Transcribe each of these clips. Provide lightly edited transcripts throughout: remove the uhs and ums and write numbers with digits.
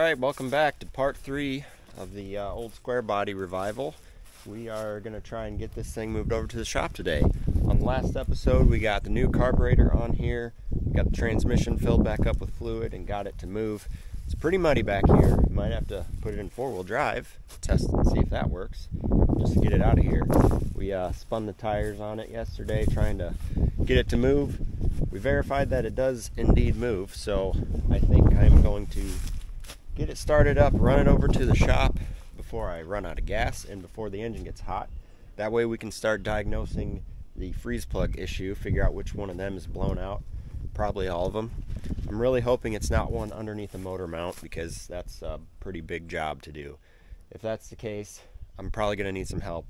Alright, welcome back to part 3 of the old square body revival. We are going to try and get this thing moved over to the shop today. On the last episode we got the new carburetor on here, we got the transmission filled back up with fluid and got it to move. It's pretty muddy back here. Might have to put it in 4-wheel drive, test and see if that works, just to get it out of here. We spun the tires on it yesterday trying to get it to move. We verified that it does indeed move, so I think I'm going to get it started up, run it over to the shop before I run out of gas and before the engine gets hot. That way we can start diagnosing the freeze plug issue, figure out which one of them is blown out. Probably all of them. I'm really hoping it's not one underneath the motor mount, because that's a pretty big job to do. If that's the case, I'm probably going to need some help,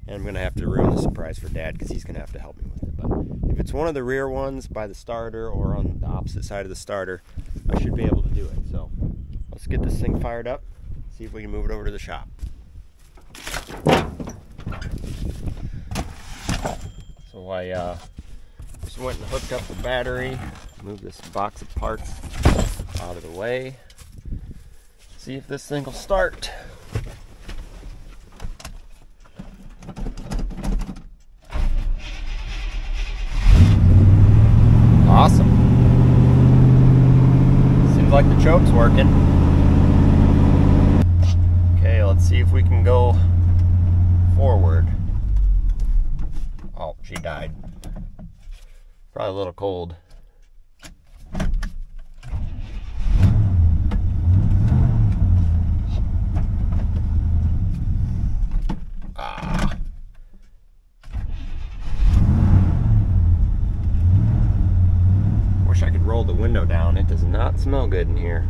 and I'm going to have to ruin the surprise for Dad because he's going to have to help me with it. But if it's one of the rear ones by the starter or on the opposite side of the starter, I should be able to do it. So let's get this thing fired up, see if we can move it over to the shop. So I just went and hooked up the battery, move this box of parts out of the way, see if this thing will start. Awesome. Seems like the choke's working. Okay, let's see if we can go forward. Oh, she died. Probably a little cold. Wish I could roll the window down. It does not smell good in here.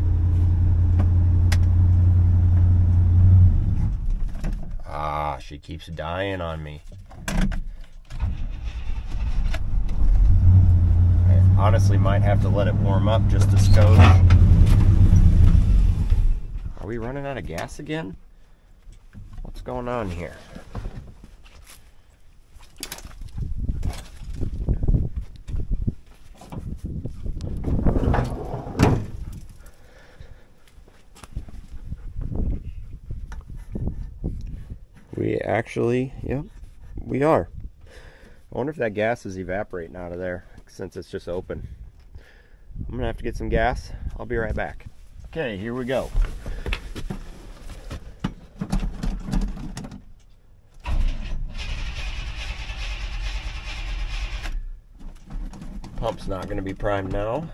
She keeps dying on me. I honestly might have to let it warm up just a skosh. Are we running out of gas again? What's going on here? We actually, yep, we are. I wonder if that gas is evaporating out of there since it's just open. I'm gonna have to get some gas. I'll be right back. Okay, here we go. Pump's not gonna be primed now.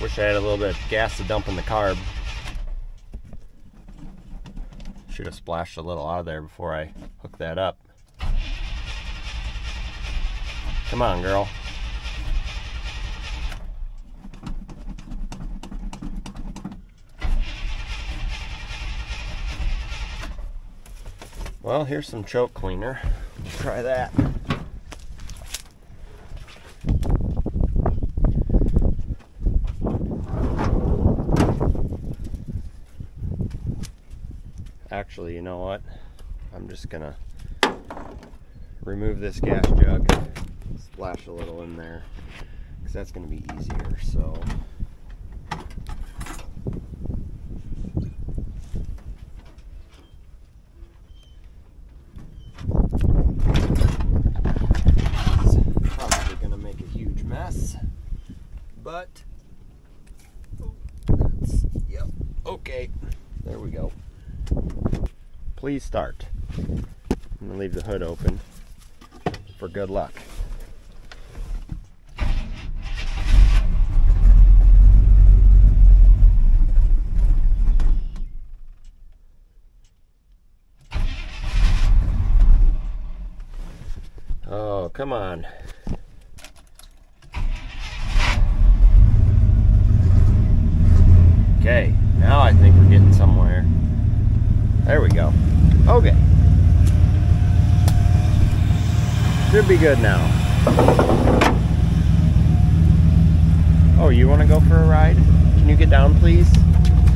Wish I had a little bit of gas to dump in the carb. Should have splashed a little out of there before I hooked that up. Come on, girl. Well, here's some choke cleaner. Let's try that. Actually, you know what? I'm just gonna remove this gas jug, splash a little in there, because that's gonna be easier. So it's probably gonna make a huge mess, but yep, okay, there we go. Please start. I'm gonna leave the hood open for good luck. Oh, come on. Okay, now I think we're getting somewhere. There we go. Okay. Should be good now. Oh, you want to go for a ride? Can you get down, please?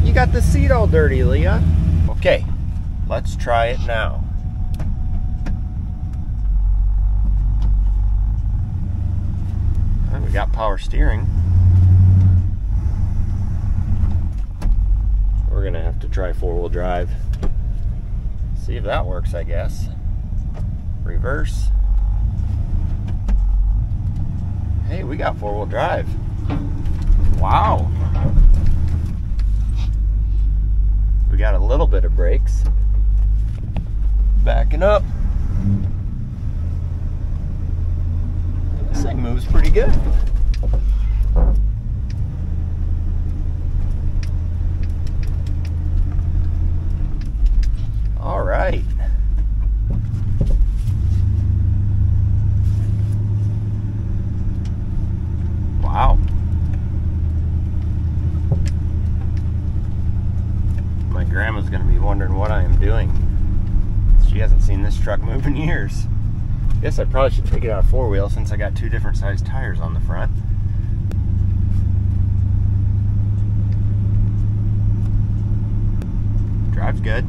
You got the seat all dirty, Leah. Okay, Let's try it now. We got power steering. We're gonna have to try four-wheel drive. See if that works, I guess. Reverse. Hey, we got four-wheel drive. Wow. We got a little bit of brakes. Backing up. This thing moves pretty good. All right. Wow. My grandma's gonna be wondering what I am doing. She hasn't seen this truck move in years. Guess I probably should take it out of four-wheel since I got two different size tires on the front. Drives good.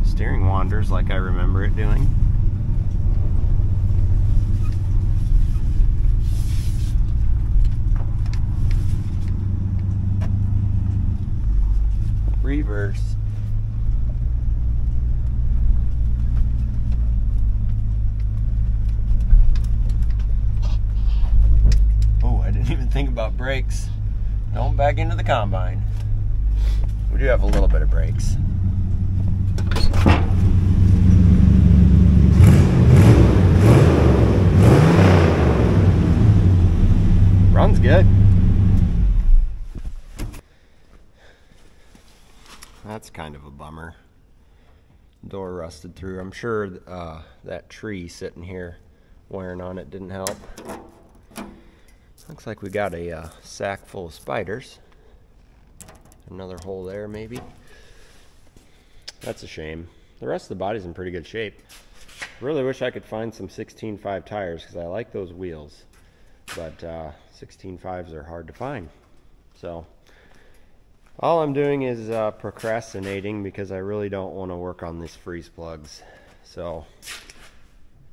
Steering wanders like I remember it doing. Reverse. Oh, I didn't even think about brakes. Don't back into the combine. We do have a little bit of brakes. Runs good. That's kind of a bummer. Door rusted through. I'm sure that tree sitting here wearing on it didn't help. Looks like we got a sack full of spiders. Another hole there maybe. That's a shame. The rest of the body's in pretty good shape. Really wish I could find some 16.5 tires because I like those wheels. But 16.5s are hard to find. So all I'm doing is procrastinating because I really don't want to work on these freeze plugs. So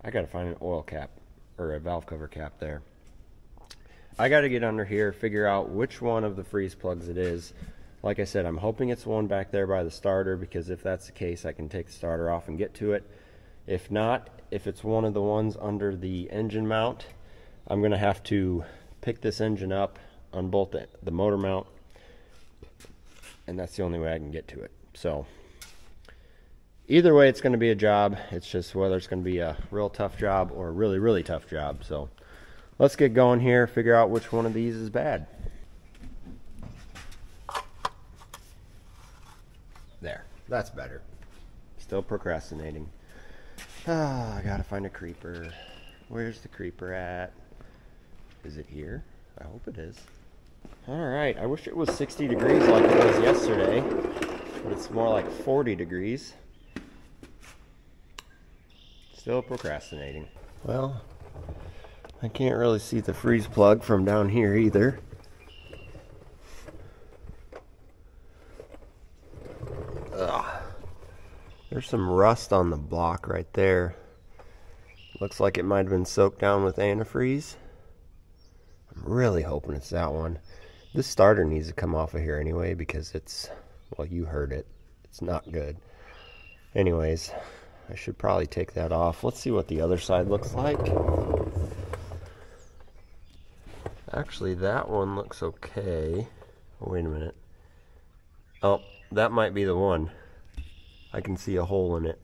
I got to find an oil cap or a valve cover cap there. I got to get under here, figure out which one of the freeze plugs it is. Like I said, I'm hoping it's one back there by the starter because if that's the case, I can take the starter off and get to it. If not, if it's one of the ones under the engine mount, I'm going to have to pick this engine up, unbolt the motor mount, and that's the only way I can get to it. So either way, it's going to be a job. It's just whether it's going to be a real tough job or a really, really tough job. So let's get going here, figure out which one of these is bad. There, that's better. Still procrastinating. I gotta find a creeper. Where's the creeper at? Is it here? I hope it is. Alright, I wish it was 60 degrees like it was yesterday, but it's more like 40 degrees. Still procrastinating. Well, I can't really see the freeze plug from down here either. Ugh. There's some rust on the block right there. Looks like it might have been soaked down with antifreeze. I'm really hoping it's that one. This starter needs to come off of here anyway because it's, well, you heard it. It's not good. Anyways, I should probably take that off. Let's see what the other side looks like. Actually, that one looks okay. Oh, wait a minute. Oh, that might be the one. I can see a hole in it.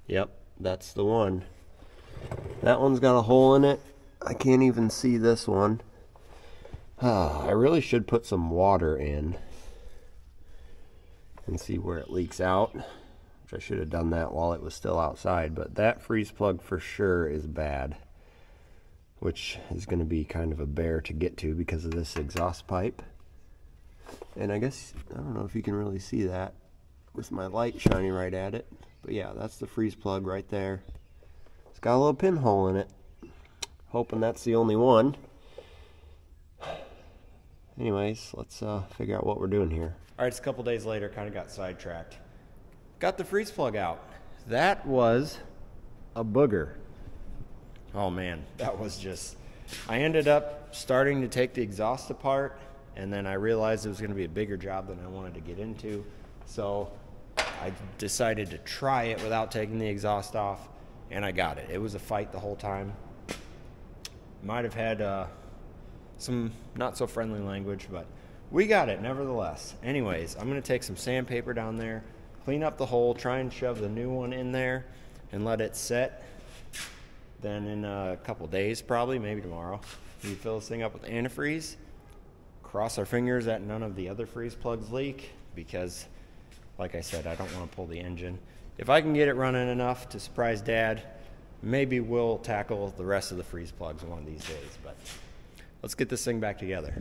Yep, that's the one. That one's got a hole in it. I can't even see this one. I really should put some water in and see where it leaks out, which I should have done that while it was still outside. But that freeze plug for sure is bad, which is going to be kind of a bear to get to because of this exhaust pipe. And I guess, I don't know if you can really see that with my light shining right at it. But yeah, that's the freeze plug right there. It's got a little pinhole in it. Hoping that's the only one. anyways, let's figure out what we're doing here. All right, it's a couple days later, kind of got sidetracked. Got the freeze plug out. That was a booger. Oh man, that was just, I ended up starting to take the exhaust apart, and then I realized it was going to be a bigger job than I wanted to get into. So I decided to try it without taking the exhaust off, and I got it. It was a fight the whole time. Might have had some not so friendly language, but we got it nevertheless. Anyways, I'm going to take some sandpaper down there, clean up the hole, try and shove the new one in there, and let it set. Then in a couple days, probably, maybe tomorrow, we fill this thing up with antifreeze. Cross our fingers that none of the other freeze plugs leak, because, like I said, I don't want to pull the engine. If I can get it running enough to surprise Dad, maybe we'll tackle the rest of the freeze plugs one of these days. But let's get this thing back together.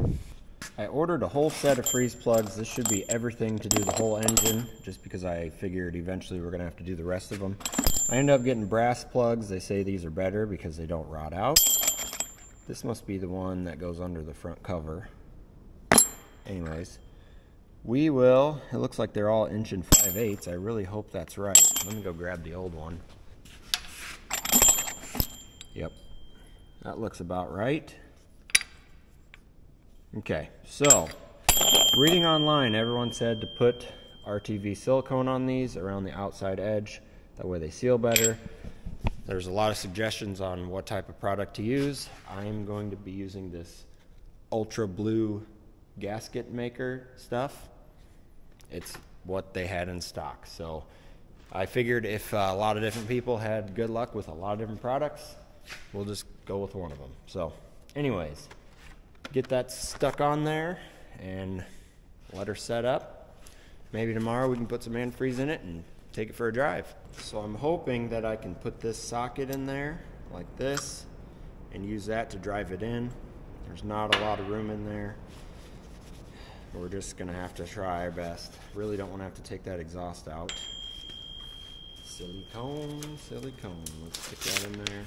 I ordered a whole set of freeze plugs. This should be everything to do the whole engine, just because I figured eventually we're going to have to do the rest of them. I ended up getting brass plugs. They say these are better because they don't rot out. This must be the one that goes under the front cover. Anyways, we will, it looks like they're all 1 5/8". I really hope that's right. Let me go grab the old one. Yep, that looks about right. Okay, so reading online, everyone said to put RTV silicone on these around the outside edge. That way they seal better. There's a lot of suggestions on what type of product to use. I'm going to be using this Ultra Blue gasket maker stuff. It's what they had in stock. So I figured if a lot of different people had good luck with a lot of different products, we'll just go with one of them. So anyways, get that stuck on there and let her set up. Maybe tomorrow we can put some antifreeze in it and take it for a drive. So I'm hoping that I can put this socket in there like this and use that to drive it in. There's not a lot of room in there. We're just gonna have to try our best. Really don't want to have to take that exhaust out. Silicone, silicone. Let's stick that in there.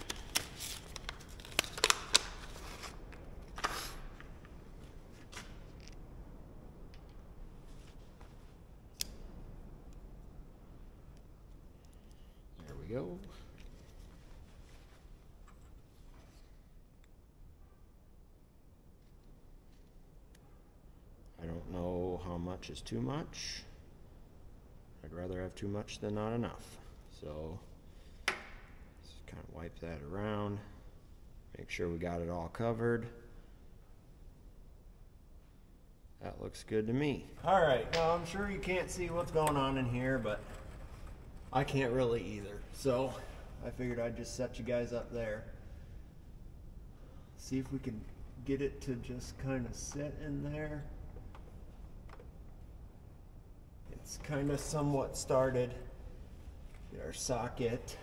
There we go. I don't know how much is too much. I'd rather have too much than not enough. So just kind of wipe that around. Make sure we got it all covered. That looks good to me. All right, now I'm sure you can't see what's going on in here, but I can't really either. So I figured I'd just set you guys up there. See if we can get it to just kind of sit in there. It's kind of somewhat started. Get our socket.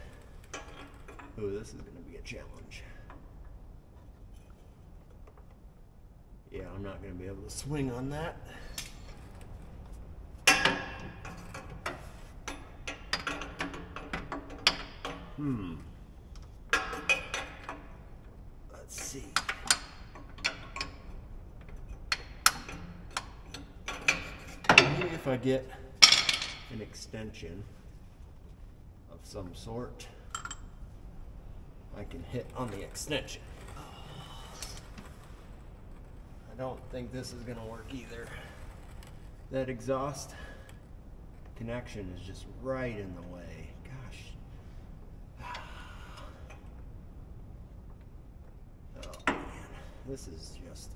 Oh, this is going to be a challenge. Yeah, I'm not going to be able to swing on that. Let's see. Maybe if I get an extension of some sort, I can hit on the extension. I don't think this is going to work either. That exhaust connection is just right in the way. Gosh. Oh man, this is just...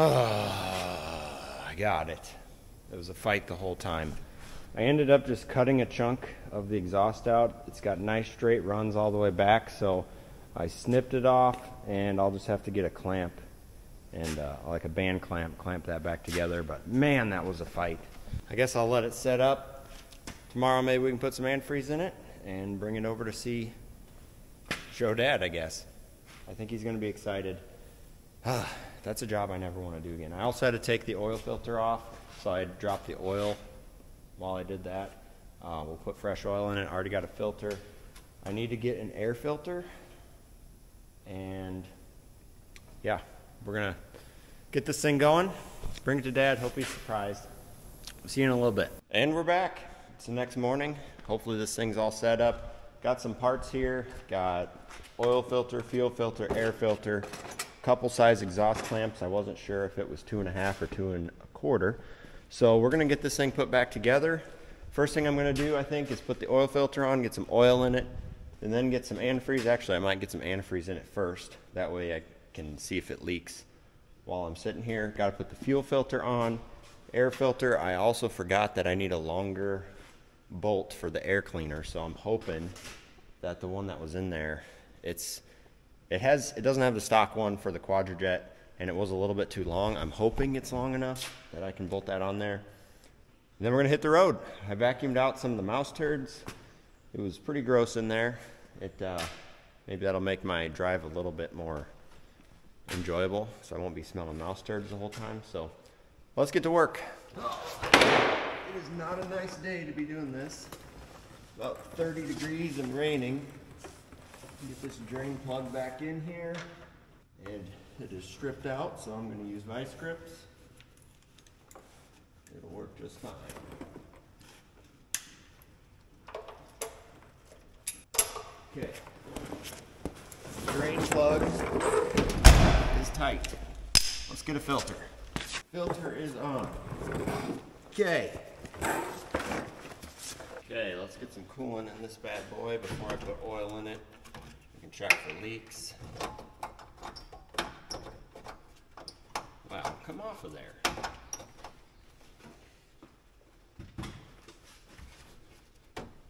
I got it. It was a fight the whole time. I ended up just cutting a chunk of the exhaust out. It's got nice straight runs all the way back, so I snipped it off, and I'll just have to get a clamp and like a band clamp that back together. But man, that was a fight. I guess I'll let it set up. Tomorrow maybe we can put some antifreeze in it and bring it over to show Dad, I guess. I think he's going to be excited. That's a job I never want to do again. I also had to take the oil filter off, so I dropped the oil while I did that. We'll put fresh oil in it. I already got a filter. I need to get an air filter, and yeah, we're gonna get this thing going, bring it to Dad, hope he's surprised. See you in a little bit. And we're back. It's the next morning. Hopefully this thing's all set up. Got some parts here. Got oil filter, fuel filter, air filter, couple size exhaust clamps. I wasn't sure if it was 2.5 or 2 1/4. So we're gonna get this thing put back together. First thing I'm gonna do, I think, is put the oil filter on, get some oil in it, and then get some antifreeze. Actually, I might get some antifreeze in it first. That way I can see if it leaks while I'm sitting here. Gotta put the fuel filter on, air filter. I also forgot that I need a longer bolt for the air cleaner, so I'm hoping that the one that was in there, it doesn't have the stock one for the Quadrajet, and it was a little bit too long. I'm hoping it's long enough that I can bolt that on there. And then we're gonna hit the road. I vacuumed out some of the mouse turds. It was pretty gross in there. Maybe that'll make my drive a little bit more enjoyable, so I won't be smelling mouse turds the whole time. So let's get to work. It is not a nice day to be doing this. About 30 degrees and raining. Get this drain plug back in here, and it is stripped out, so I'm going to use vice grips. It'll work just fine. Okay. Drain plug is tight. Let's get a filter. Filter is on. Okay. Okay, let's get some coolant in this bad boy before I put oil in it. We can check for leaks. Wow, come off of there.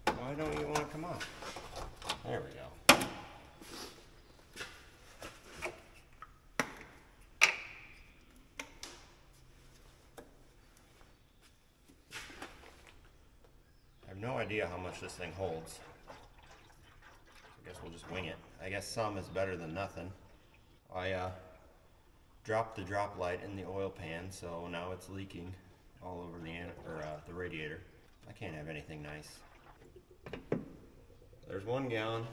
Why don't you want to come off? There we go. I have no idea how much this thing holds. I guess we'll just wing it. I guess some is better than nothing. I dropped the drop light in the oil pan, so now it's leaking all over the radiator. I can't have anything nice. There's 1 gallon.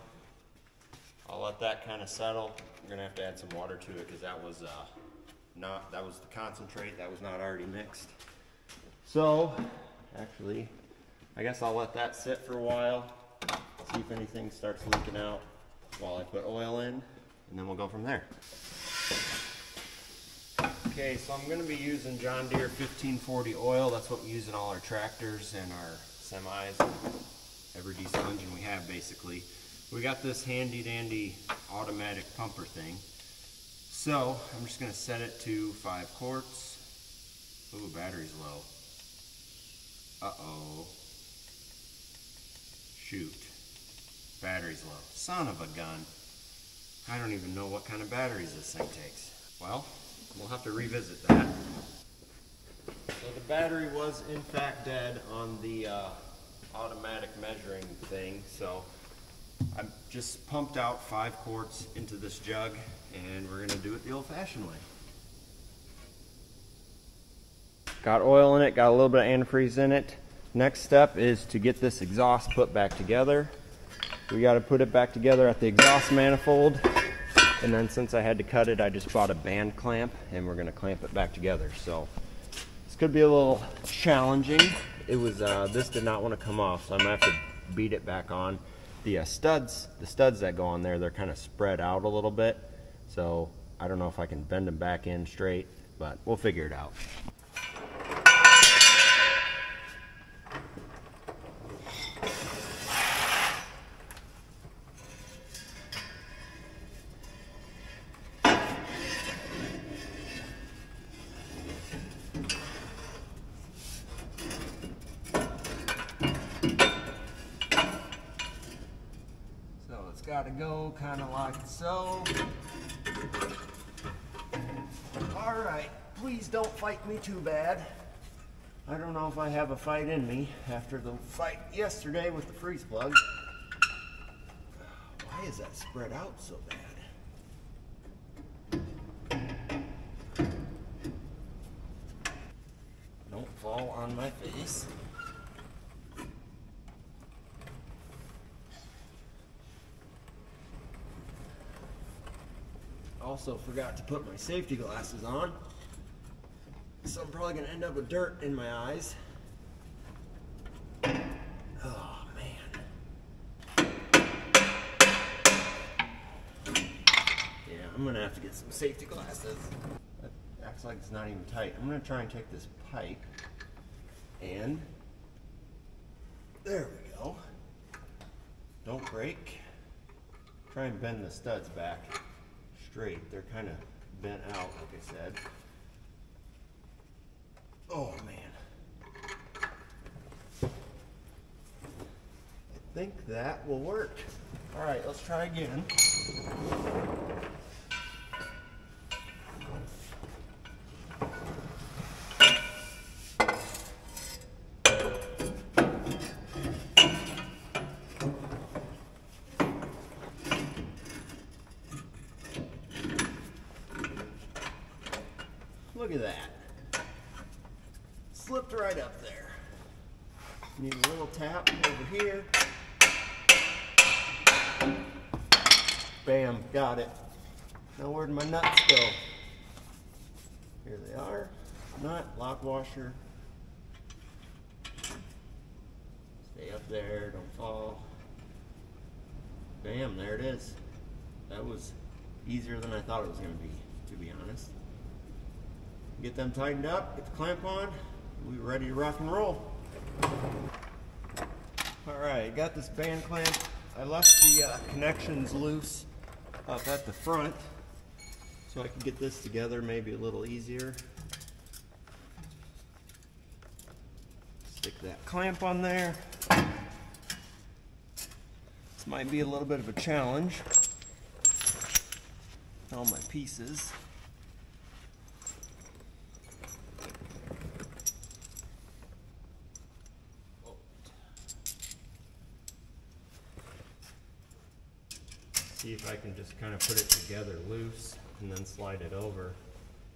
I'll let that kind of settle. We're gonna have to add some water to it because that was the concentrate. That was not already mixed. So, actually, I guess I'll let that sit for a while, see if anything starts leaking out while I put oil in, and then we'll go from there. Okay, so I'm going to be using John Deere 1540 oil. That's what we use in all our tractors and our semis, every diesel engine we have basically. We got this handy dandy automatic pumper thing. So I'm just going to set it to 5 quarts. Ooh, battery's low. Uh-oh. Shoot. Battery's low. Son of a gun. I don't even know what kind of batteries this thing takes. Well, we'll have to revisit that. So the battery was in fact dead on the automatic measuring thing, so I just pumped out 5 quarts into this jug, and we're gonna do it the old-fashioned way. Got oil in it, got a little bit of antifreeze in it. Next step is to get this exhaust put back together. We got to put it back together at the exhaust manifold, and then since I had to cut it, I just bought a band clamp, and we're going to clamp it back together. So this could be a little challenging. It was this did not want to come off, so I'm going to have to beat it back on. The studs that go on there, they're kind of spread out a little bit, so I don't know if I can bend them back in straight, but we'll figure it out. Gotta go kind of like so. All right, please don't fight me too bad. I don't know if I have a fight in me after the fight yesterday with the freeze plug. Why is that spread out so bad? Don't fall on my face. also forgot to put my safety glasses on, so I'm probably gonna end up with dirt in my eyes. Oh man. Yeah, I'm gonna have to get some safety glasses. That acts like it's not even tight. I'm gonna try and take this pipe and there we go. Don't break. Try and bend the studs back straight. They're kind of bent out, like I said. Oh man. I think that will work. All right, let's try again. Look at that. Slipped right up there. Need a little tap over here. Bam, got it. Now where'd my nuts go? Here they are. Nut, lock washer. Stay up there, don't fall. Bam, there it is. That was easier than I thought it was going to be, to be honest. Get them tightened up, get the clamp on, we're ready to rock and roll. Alright, got this band clamp. I left the connections loose up at the front so I can get this together maybe a little easier. Stick that clamp on there. This might be a little bit of a challenge. All my pieces. See if I can just kind of put it together loose and then slide it over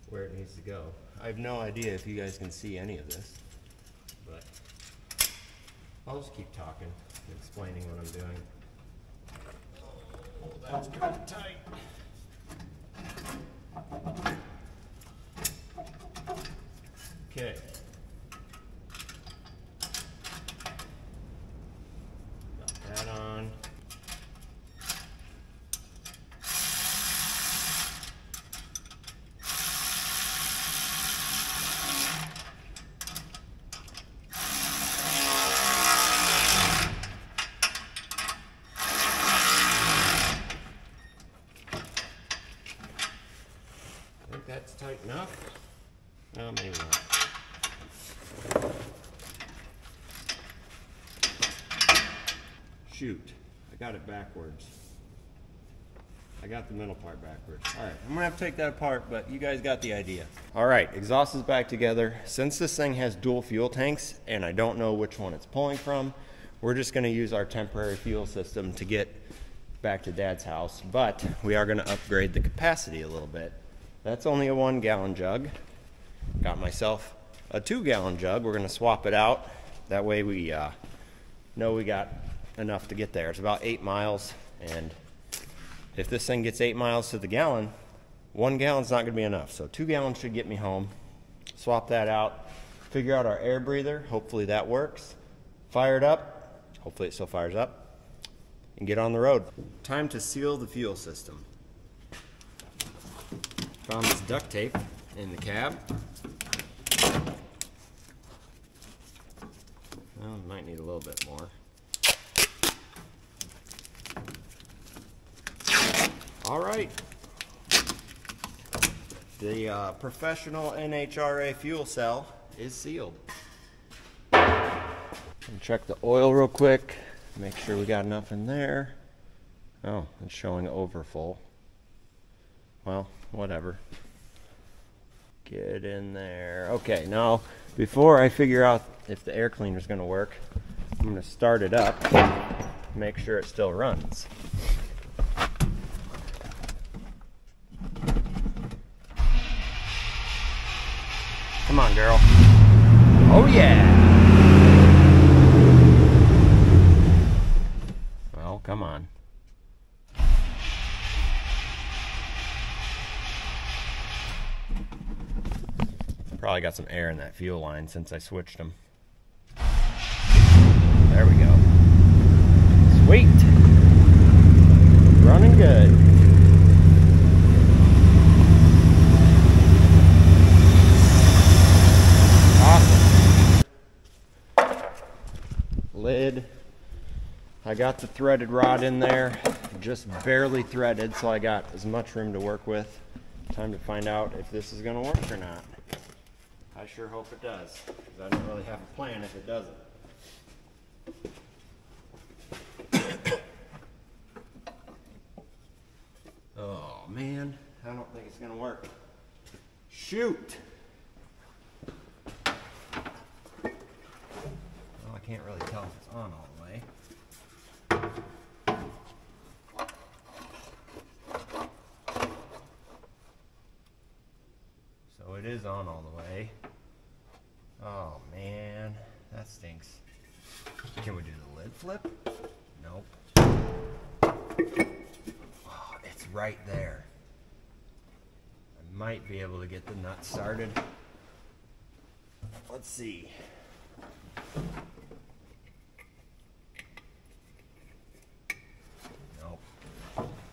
where it needs to go. I have no idea if you guys can see any of this, but I'll just keep talking and explaining what I'm doing. Oh, that's kind of tight. Okay. Got that on. That's tight enough. No, maybe not. Shoot, I got it backwards. I got the middle part backwards. All right, I'm gonna have to take that apart, but you guys got the idea. All right, exhaust is back together. Since this thing has dual fuel tanks and I don't know which one it's pulling from, we're just gonna use our temporary fuel system to get back to Dad's house, but we are gonna upgrade the capacity a little bit. That's only a 1 gallon jug. Got myself a 2 gallon jug. We're gonna swap it out. That way we know we got enough to get there. It's about 8 miles, and if this thing gets 8 miles to the gallon, 1 gallon's not gonna be enough. So 2 gallons should get me home. Swap that out, figure out our air breather. Hopefully that works. Fire it up. Hopefully it still fires up. And get on the road. Time to seal the fuel system. Found this duct tape in the cab. Well, might need a little bit more. All right. The professional NHRA fuel cell is sealed. And check the oil real quick. Make sure we got enough in there. Oh, it's showing over full. Well, whatever. Get in there. Okay, now before I figure out if the air cleaner is going to work, I'm going to start it up, make sure it still runs. Come on, girl. Oh yeah. Well, come on. Probably got some air in that fuel line since I switched them. There we go. Sweet. Running good. Awesome. Lid. I got the threaded rod in there, just barely threaded, so I got as much room to work with. Time to find out if this is gonna work or not. I sure hope it does, because I don't really have a plan if it doesn't. Oh man, I don't think it's gonna work. Shoot! Well, I can't really tell if it's on all the way. So it is on all the way. Oh man, that stinks. Can we do the lid flip? Nope. Oh, it's right there. I might be able to get the nut started. Let's see. Nope.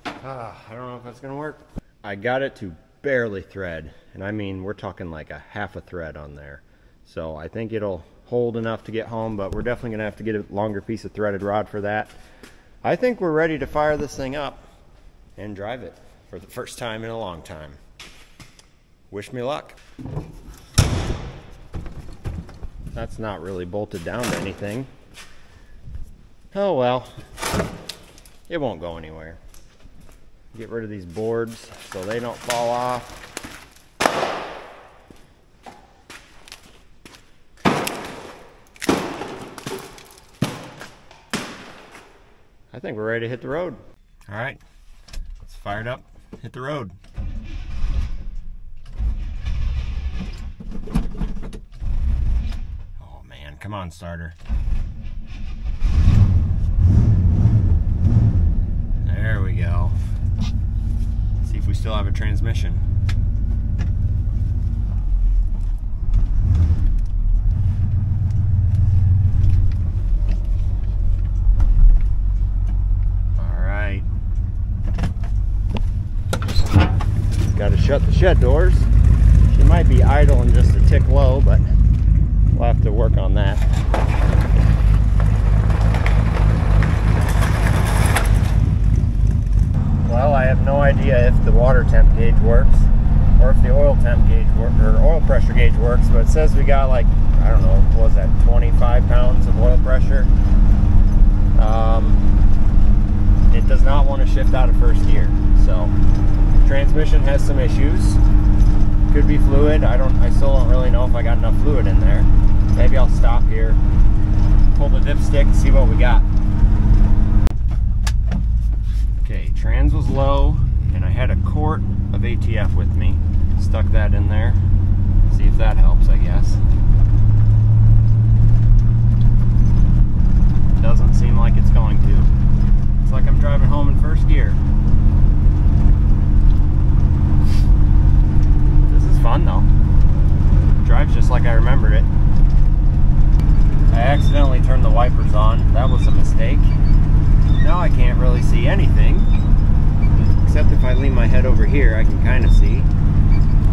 I don't know if that's gonna work. I got it to barely thread, and I mean we're talking like a half a thread on there. So I think it'll hold enough to get home, but we're definitely gonna have to get a longer piece of threaded rod for that. I think we're ready to fire this thing up and drive it for the first time in a long time. Wish me luck. That's not really bolted down to anything. Oh well, it won't go anywhere. Get rid of these boards so they don't fall off. I think we're ready to hit the road. All right, let's fire it up, hit the road. Oh man, come on, starter. There we go. See if we still have a transmission. Got to shut the shed doors. She might be idle and just a tick low, but we'll have to work on that. Well, I have no idea if the water temp gauge works or if the oil temp gauge or oil pressure gauge works, but it says we got like, I don't know, what was that, 25 pounds of oil pressure. It does not want to shift out of first gear, so transmission has some issues. Could be fluid. I still don't really know if I got enough fluid in there. Maybe I'll stop here, pull the dipstick, and see what we got. Okay, trans was low, and I had a quart of ATF with me. Stuck that in there. See if that helps, I guess. Doesn't seem like it's going to. It's like I'm driving home in first gear. Fun though. Drives just like I remembered it. I accidentally turned the wipers on. That was a mistake. Now I can't really see anything. Except if I lean my head over here, I can kind of see.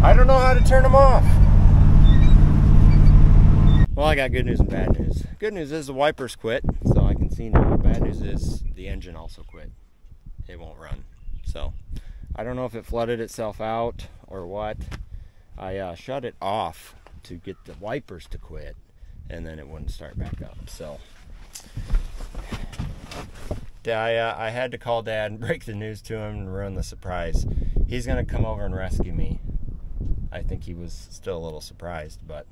I don't know how to turn them off. Well, I got good news and bad news. Good news is the wipers quit, so I can see now. Bad news is the engine also quit. It won't run. So I don't know if it flooded itself out or what. I shut it off to get the wipers to quit, and then it wouldn't start back up. So I had to call Dad and break the news to him and ruin the surprise. He's gonna come over and rescue me. I think he was still a little surprised, but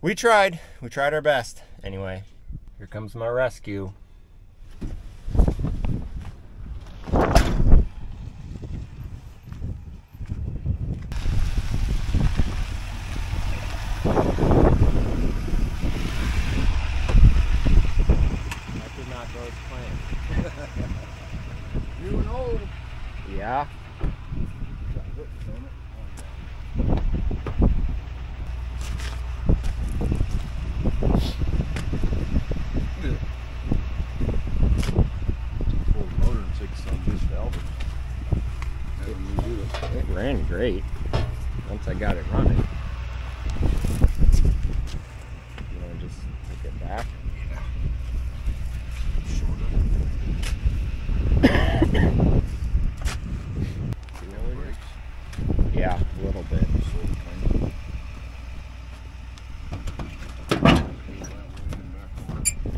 we tried our best. Anyway, here comes my rescue. New and old. Yeah. ran great once I got it running. You want to just take it back? Yeah, a little bit.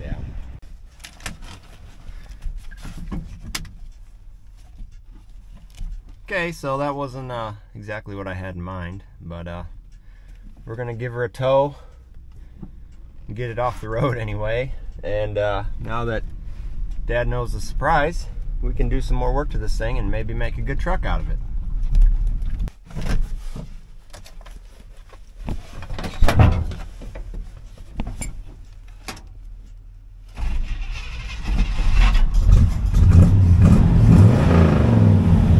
Yeah. Okay, so that wasn't exactly what I had in mind, but we're gonna give her a tow and get it off the road anyway. And now that Dad knows the surprise, we can do some more work to this thing and maybe make a good truck out of it.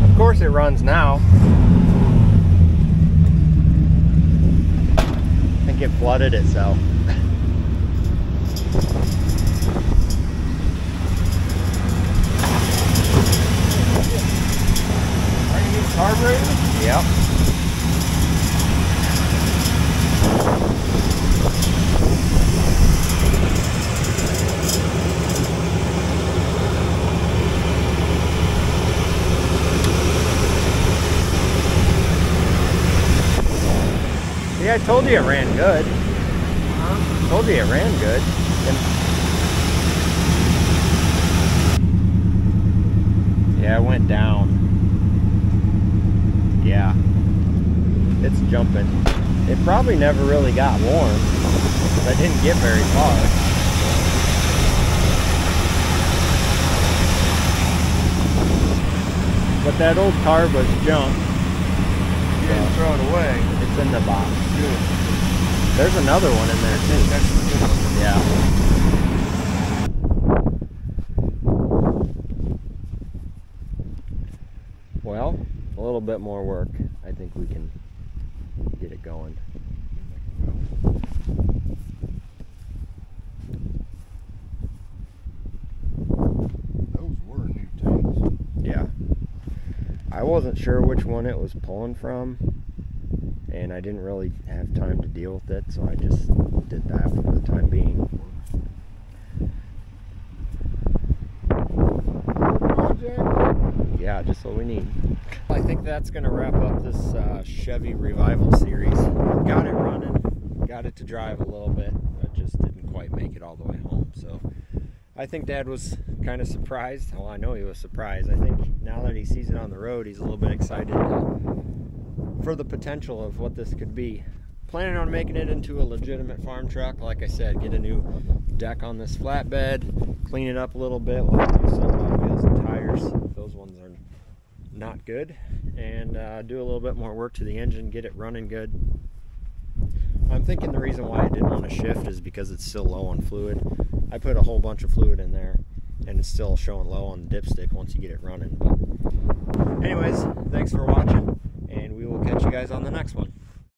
Of course it runs now. I think it flooded itself. Carburetor? Yep. See, I told you it ran good. I told you it ran good. Yeah, it went down. Yeah, it's jumping. It probably never really got warm because I didn't get very far. But that old carb was junk. You didn't throw it away. It's in the box. Good. There's another one in there too. That's the good one. Yeah. Well, a little bit more work. I think we can get it going. Those were new tanks. Yeah. I wasn't sure which one it was pulling from, and I didn't really have time to deal with it, so I just did that for the time being. Yeah, just what we need. I think that's going to wrap up this Chevy Revival series. Got it running, got it to drive a little bit, but just didn't quite make it all the way home. So I think Dad was kind of surprised. Well, I know he was surprised. I think now that he sees it on the road, he's a little bit excited for the potential of what this could be. Planning on making it into a legitimate farm truck. Like I said, get a new deck on this flatbed, clean it up a little bit. We'll have to do something about wheels and tires. Those ones are not good. And do a little bit more work to the engine, get it running good. I'm thinking the reason why I didn't want to shift is because it's still low on fluid. I put a whole bunch of fluid in there and it's still showing low on the dipstick once you get it running. But anyways, thanks for watching, and we will catch you guys on the next one.